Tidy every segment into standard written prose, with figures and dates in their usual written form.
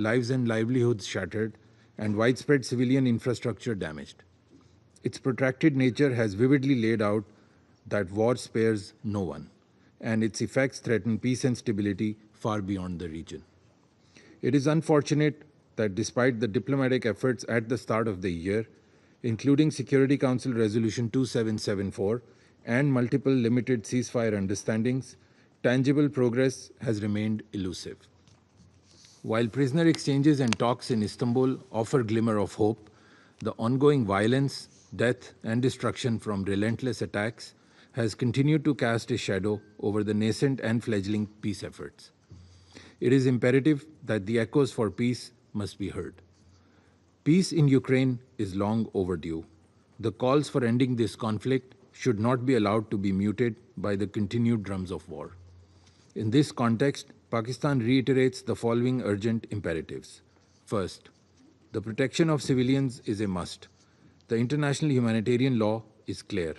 lives and livelihoods shattered, and widespread civilian infrastructure damaged. Its protracted nature has vividly laid out that war spares no one, and its effects threaten peace and stability far beyond the region. It is unfortunate that despite the diplomatic efforts at the start of the year, including Security Council Resolution 2774 and multiple limited ceasefire understandings, tangible progress has remained elusive. While prisoner exchanges and talks in Istanbul offer glimmer of hope, the ongoing violence, death, and destruction from relentless attacks has continued to cast a shadow over the nascent and fledgling peace efforts. It is imperative that the echoes for peace must be heard. Peace in Ukraine is long overdue. The calls for ending this conflict should not be allowed to be muted by the continued drums of war. In this context, Pakistan reiterates the following urgent imperatives. First, the protection of civilians is a must. The international humanitarian law is clear,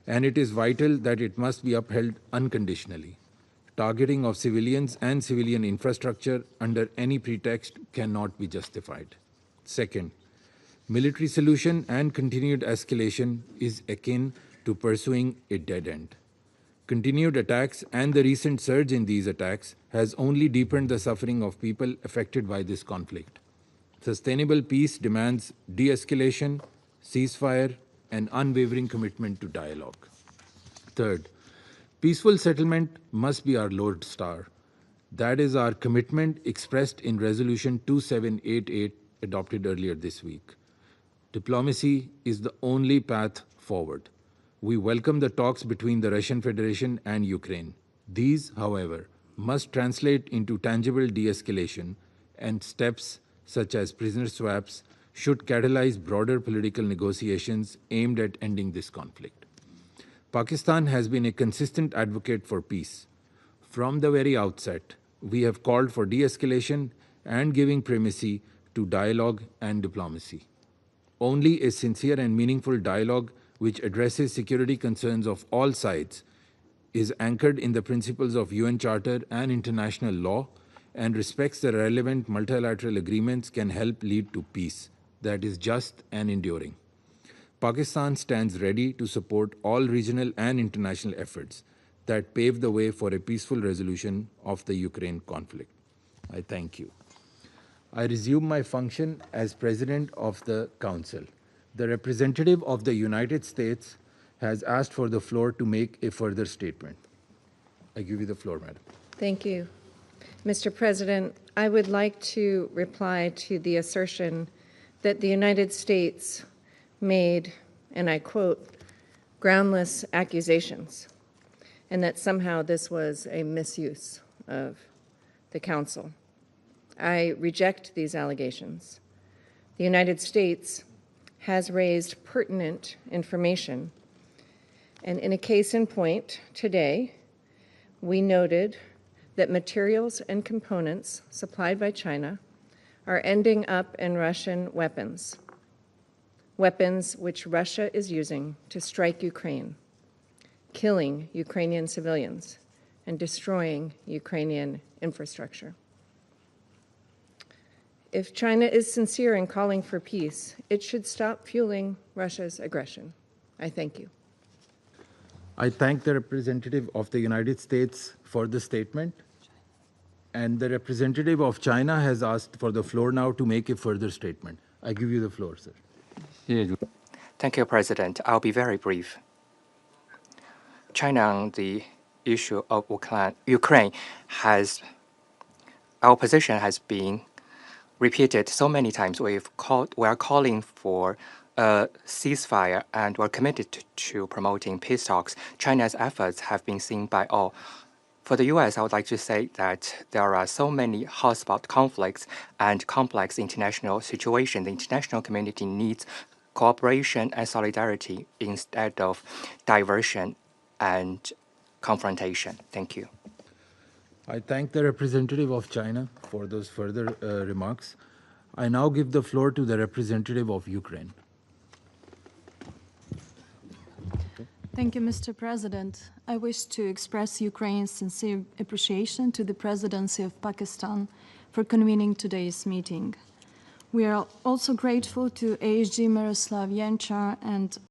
and it is vital that it must be upheld unconditionally. Targeting of civilians and civilian infrastructure under any pretext cannot be justified. Second, military solution and continued escalation is akin to pursuing a dead end. Continued attacks and the recent surge in these attacks has only deepened the suffering of people affected by this conflict. Sustainable peace demands de-escalation, ceasefire, and unwavering commitment to dialogue. Third, peaceful settlement must be our Lord Star. That is our commitment expressed in Resolution 2788 adopted earlier this week. Diplomacy is the only path forward. We welcome the talks between the Russian Federation and Ukraine. These, however, must translate into tangible de-escalation, and steps such as prisoner swaps should catalyze broader political negotiations aimed at ending this conflict. Pakistan has been a consistent advocate for peace. From the very outset, we have called for de-escalation and giving primacy to dialogue and diplomacy. Only a sincere and meaningful dialogue which addresses security concerns of all sides is anchored in the principles of UN Charter and international law and respects the relevant multilateral agreements can help lead to peace that is just and enduring. Pakistan stands ready to support all regional and international efforts that pave the way for a peaceful resolution of the Ukraine conflict. I thank you. I resume my function as President of the Council. The representative of the United States has asked for the floor to make a further statement. I give you the floor, Madam. Thank you. Mr. President, I would like to reply to the assertion that the United States made, and I quote, groundless accusations, and that somehow this was a misuse of the Council. I reject these allegations. The United States has raised pertinent information, and in a case in point today, we noted that materials and components supplied by China are ending up in Russian weapons, weapons which Russia is using to strike Ukraine, killing Ukrainian civilians and destroying Ukrainian infrastructure. If China is sincere in calling for peace, it should stop fueling Russia's aggression. I thank you. I thank the representative of the United States for the statement, and the representative of China has asked for the floor now to make a further statement. I give you the floor, sir. Thank you, President. I'll be very brief. China on the issue of Ukraine our position has been repeated so many times. We are calling for a ceasefire, and we're committed to promoting peace talks. China's efforts have been seen by all. For the U.S., I would like to say that there are so many hotspot conflicts and complex international situations. The international community needs cooperation and solidarity instead of diversion and confrontation. Thank you. I thank the representative of China for those further remarks. I now give the floor to the representative of Ukraine. Thank you, Mr. President. I wish to express Ukraine's sincere appreciation to the presidency of Pakistan for convening today's meeting. We are also grateful to ASG Miroslav Jančar and